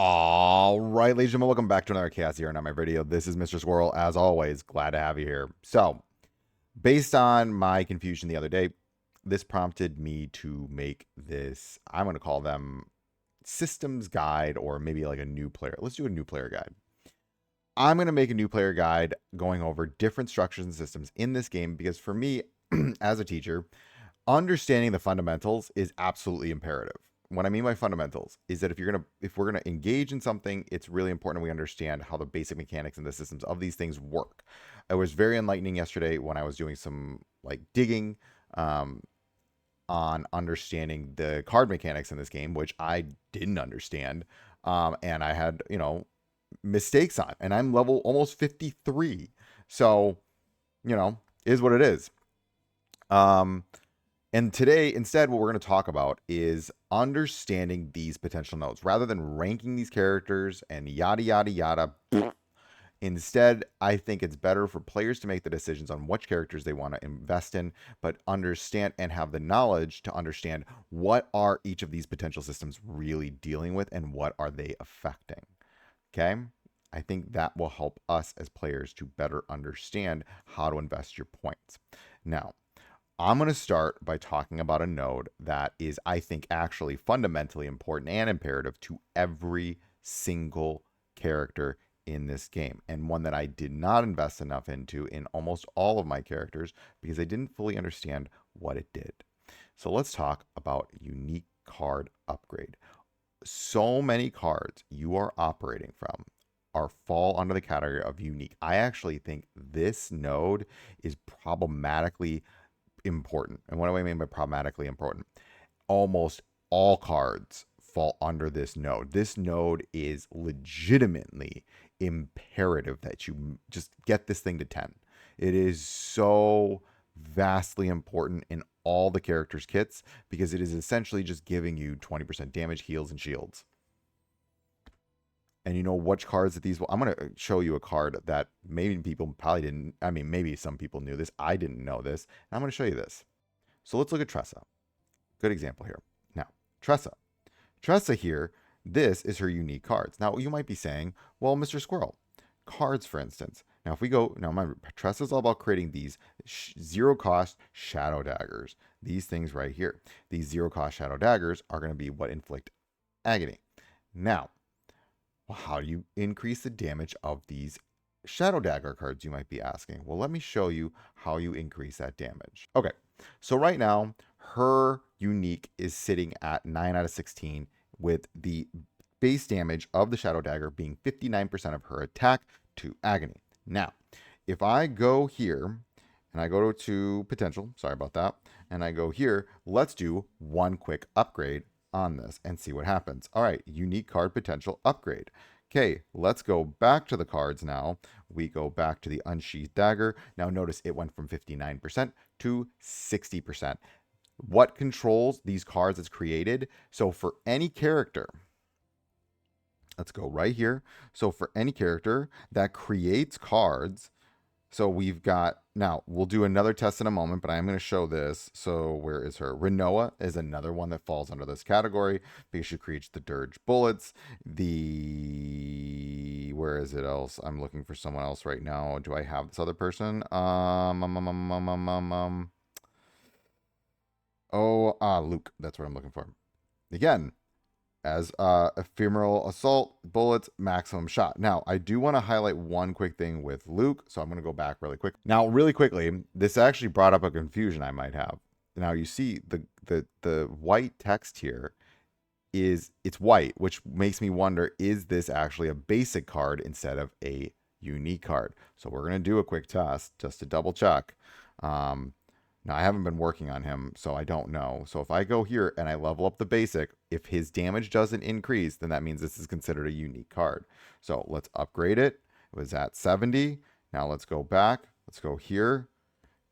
All right, ladies and gentlemen, welcome back to another Chaos here on my video. This is Mr. Squirrel, as always. Glad to have you here. So, based on my confusion the other day, this prompted me to make this, I'm going to call them systems guide or maybe like a new player. Let's do a new player guide. I'm going to make a new player guide going over different structures and systems in this game because for me, as a teacher, understanding the fundamentals is absolutely imperative. What I mean by fundamentals is that if we're gonna engage in something, it's really important we understand how the basic mechanics and the systems of these things work. It was very enlightening yesterday when I was doing some like digging on understanding the card mechanics in this game, which I didn't understand, and I had mistakes on, and I'm level almost 53, so is what it is. And today, instead, what we're going to talk about is understanding these potential nodes rather than ranking these characters and yada, yada, yada. Instead, I think it's better for players to make the decisions on which characters they want to invest in, but understand and have the knowledge to understand what are each of these potential systems really dealing with and what are they affecting. Okay? I think that will help us as players to better understand how to invest your points. Now, I'm going to start by talking about a node that is, I think, actually fundamentally important and imperative to every single character in this game, and one that I did not invest enough into in almost all of my characters because I didn't fully understand what it did. So let's talk about unique card upgrade. So many cards you are operating from fall under the category of unique. I actually think this node is problematically important. And what do I mean by problematically important? Almost all cards fall under this node. This node is legitimately imperative that you just get this thing to 10. It is so vastly important in all the characters' kits because it is essentially just giving you 20% damage, heals, and shields. And you know which cards that these will. I'm going to show you a card that maybe people probably didn't. I mean, maybe some people knew this. I didn't know this. And I'm going to show you this. So let's look at Tressa. Good example here. Now, Tressa. Tressa here, this is her unique cards. Now, you might be saying, well, Mr. Squirrel, cards, for instance. Now, if we go, now remember, Tressa is all about creating these zero cost shadow daggers. These things right here. These zero cost shadow daggers are going to be what inflict agony. Now, well, how do you increase the damage of these shadow dagger cards, you might be asking? Well, let me show you how you increase that damage. Okay, so right now, her unique is sitting at 9 out of 16 with the base damage of the shadow dagger being 59% of her attack to agony. Now, if I go here and I go to potential, sorry about that, and I go here, let's do one quick upgrade on this and see what happens. All right, unique card potential upgrade. Okay, let's go back to the cards now. We go back to the unsheathed dagger. Now notice it went from 59% to 60%. What controls these cards is created? So for any character, let's go right here. So for any character that creates cards, so we've got, now we'll do another test in a moment, but I'm going to show this. So where is her? Renoa is another one that falls under this category because she creates the dirge bullets. Where is it else? I'm looking for someone else right now. Do I have this other person? Luke. That's what I'm looking for. Again, as ephemeral assault, bullets, maximum shot. Now, I do want to highlight one quick thing with Luke, so I'm going to go back really quick. Now, really quickly, this actually brought up a confusion I might have. Now, you see the white text here it's white, which makes me wonder, is this actually a basic card instead of a unique card? So we're going to do a quick test just to double check. Now, I haven't been working on him, so I don't know. So if I go here and I level up the basic, if his damage doesn't increase, then that means this is considered a unique card. So let's upgrade it. It was at 70. Now let's go back. Let's go here.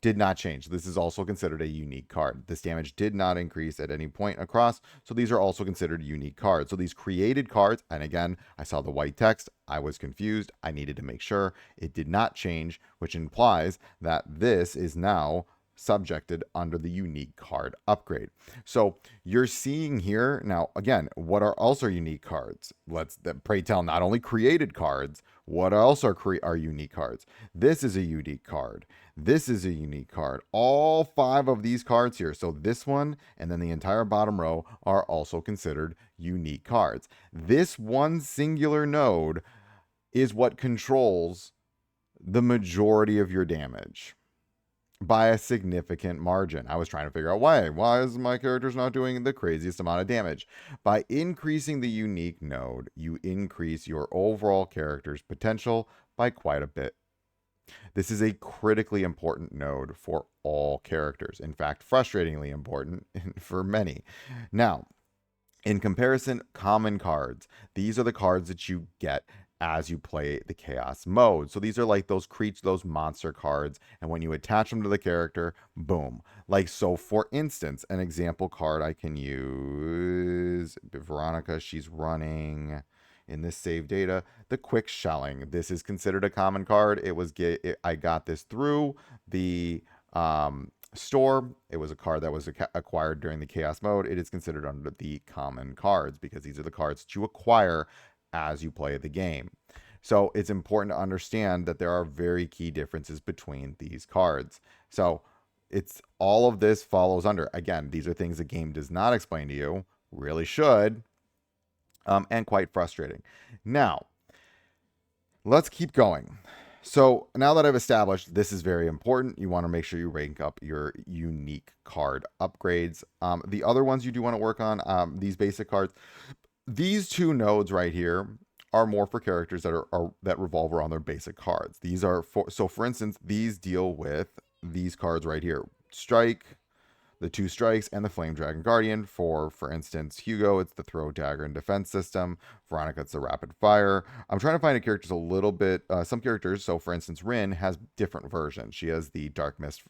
Did not change. This is also considered a unique card. This damage did not increase at any point across, so these are also considered unique cards. So these created cards, and again, I saw the white text. I was confused. I needed to make sure it did not change, which implies that this is now subjected under the unique card upgrade. So you're seeing here now, again, what are also unique cards? Pray tell, not only created cards, what else are unique cards? This is a unique card. This is a unique card. All 5 of these cards here, so this one and then the entire bottom row, are also considered unique cards. This one singular node is what controls the majority of your damage by a significant margin. I was trying to figure out why. Why is my character's not doing the craziest amount of damage? By increasing the unique node, you increase your overall character's potential by quite a bit. This is a critically important node for all characters. In fact, frustratingly important for many. Now, in comparison, common cards. These are the cards that you get as you play the chaos mode. So these are like those those monster cards, and when you attach them to the character, boom. Like, so for instance, an example card I can use, Veronica, she's running in this save data, the quick shelling. This is considered a common card. I got this through the store. It was a card that was acquired during the chaos mode. It is considered under the common cards because these are the cards that you acquire as you play the game. So it's important to understand that there are very key differences between these cards. So it's all of this follows under. Again, these are things the game does not explain to you, really should, and quite frustrating. Now, let's keep going. So now that I've established this is very important, you want to make sure you rank up your unique card upgrades. The other ones you do want to work on, these basic cards, these 2 nodes right here are more for characters that revolve around their basic cards. These are for instance, these deal with these cards right here: Strike, the 2 strikes, and the Flame Dragon Guardian. For instance, Hugo, it's the throw, dagger, and defense system. Veronica, it's the rapid fire. I'm trying to find a characters a little bit, some characters. So for instance, Rin has different versions. She has the Dark Mist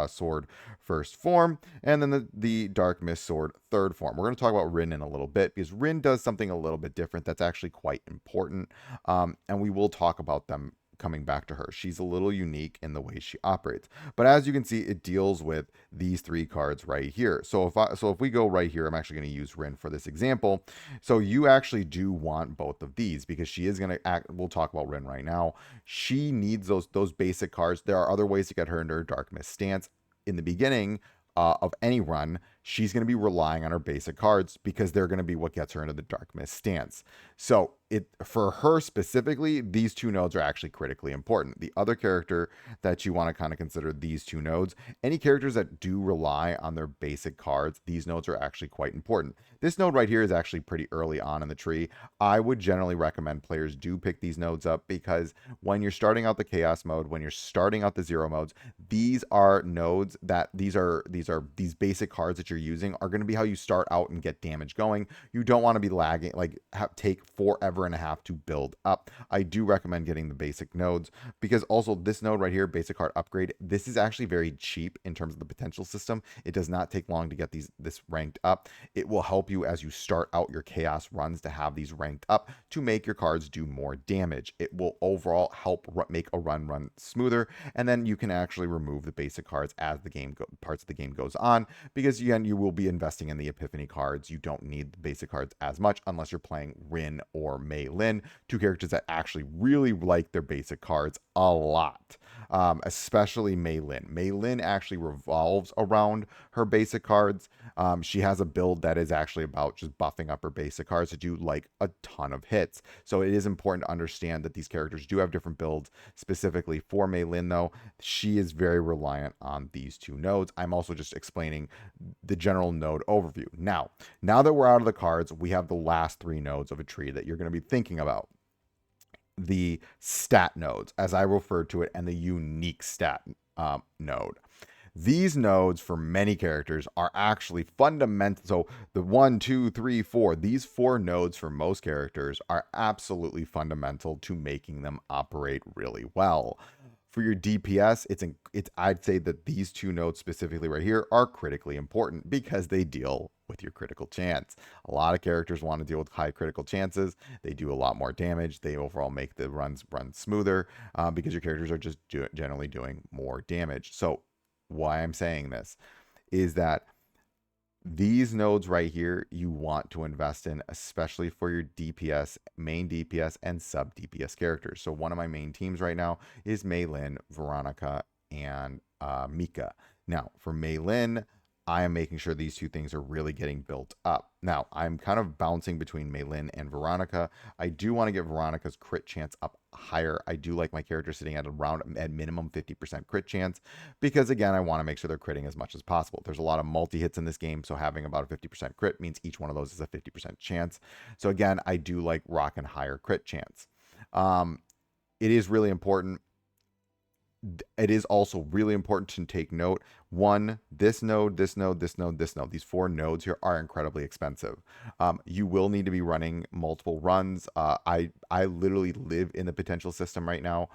sword first form, and then the Dark Mist sword third form. We're going to talk about Rin in a little bit because Rin does something a little bit different that's actually quite important. And we will talk about them coming back to her. She's a little unique in the way she operates. But as you can see, it deals with these 3 cards right here. So if we go right here, I'm actually going to use Rin for this example. So you actually do want both of these because she is going to act. We'll talk about Rin right now. She needs those basic cards. There are other ways to get her into her Dark Mist stance. In the beginning of any run, she's going to be relying on her basic cards because they're going to be what gets her into the Dark Mist stance. So for her specifically, these 2 nodes are actually critically important. The other character that you want to kind of consider these 2 nodes, any characters that do rely on their basic cards, these nodes are actually quite important. This node right here is actually pretty early on in the tree. I would generally recommend players do pick these nodes up because when you're starting out the chaos mode, when you're starting out the zero modes, these are nodes that these basic cards that you're using are going to be how you start out and get damage going. You don't want to be lagging, like take forever and a half to build up. I do recommend getting the basic nodes because also this node right here, basic card upgrade, this is actually very cheap in terms of the potential system. It does not take long to get this ranked up. It will help you as you start out your chaos runs to have these ranked up to make your cards do more damage. It will overall help make a run smoother, and then you can actually remove the basic cards as the parts of the game goes on, because again, you will be investing in the epiphany cards. You don't need the basic cards as much unless you're playing Rin or Mei Lin, 2 characters that actually really like their basic cards a lot, especially Mei Lin. Mei Lin actually revolves around her basic cards. She has a build that is actually about just buffing up her basic cards to do like a ton of hits. So it is important to understand that these characters do have different builds. Specifically for Mei Lin, though, she is very reliant on these 2 nodes. I'm also just explaining the general node overview. Now that we're out of the cards, we have the last 3 nodes of a tree that you're going to be thinking about. The stat nodes, as I refer to it, and the unique stat node. These nodes for many characters are actually fundamental. So the 1, 2, 3, 4, these 4 nodes for most characters are absolutely fundamental to making them operate really well. For your DPS, I'd say that these 2 nodes specifically right here are critically important because they deal with your critical chance. A lot of characters want to deal with high critical chances. They do a lot more damage. They overall make the runs run smoother because your characters are just generally doing more damage. So why I'm saying this is that these nodes right here, you want to invest in, especially for your DPS, main DPS, and sub DPS characters. So one of my main teams right now is Mei Lin, Veronica, and Mika. Now, for Mei Lin, I am making sure these two things are really getting built up. Now, I'm kind of bouncing between Mei Lin and Veronica. I do want to get Veronica's crit chance up higher. I do like my character sitting at around at minimum 50% crit chance because again, I want to make sure they're critting as much as possible. There's a lot of multi-hits in this game, so having about a 50% crit means each one of those is a 50% chance. So again, I do like rocking higher crit chance. It is really important. It is also really important to take note. One, this node, this node, this node, this node. These 4 nodes here are incredibly expensive. You will need to be running multiple runs. I literally live in the potential system right now,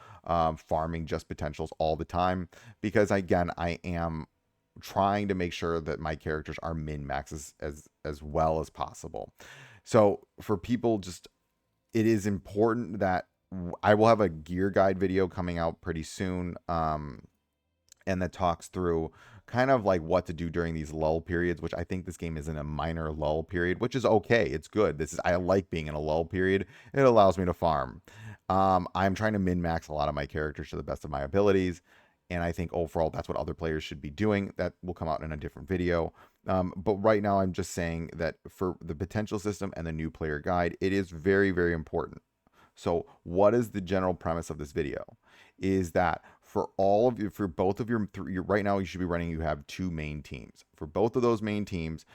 farming just potentials all the time because again, I am trying to make sure that my characters are min max as well as possible. So for people, just it is important that I will have a gear guide video coming out pretty soon, and that talks through kind of like what to do during these lull periods, which I think this game is in a minor lull period, which is okay. It's good. I like being in a lull period. It allows me to farm. I'm trying to min max a lot of my characters to the best of my abilities. And I think overall that's what other players should be doing. That will come out in a different video. But right now I'm just saying that for the potential system and the new player guide, it is very, very important. So what is the general premise of this video? Is that for all of you, for both of your right now, you should be running, you have 2 main teams. For both of those main teams,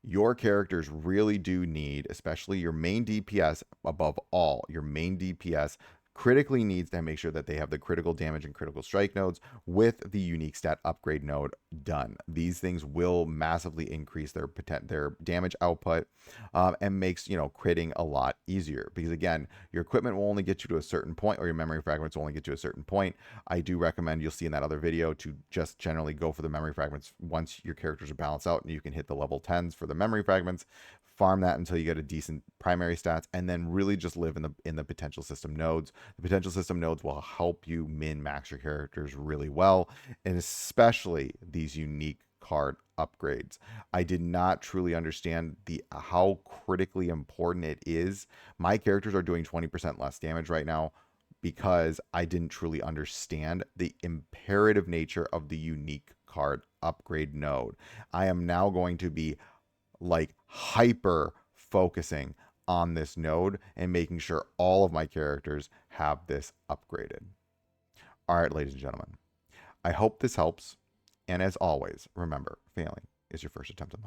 your characters really do need, especially your main DPS above all, your main DPS critically needs to make sure that they have the critical damage and critical strike nodes with the unique stat upgrade node done. These things will massively increase their damage output, and makes, critting a lot easier because again, your equipment will only get you to a certain point, or your memory fragments will only get you to a certain point. I do recommend, you'll see in that other video, to just generally go for the memory fragments once your characters are balanced out and you can hit the level 10s for the memory fragments. Farm that until you get a decent primary stats, and then really just live in the potential system nodes. The potential system nodes will help you min max your characters really well, and especially these unique card upgrades. I did not truly understand how critically important it is. My characters are doing 20% less damage right now because I didn't truly understand the imperative nature of the unique card upgrade node. I am now going to be like hyper focusing on this node and making sure all of my characters have this upgraded. All right, ladies and gentlemen, I hope this helps. And as always, remember, failing is your first attempt at learning.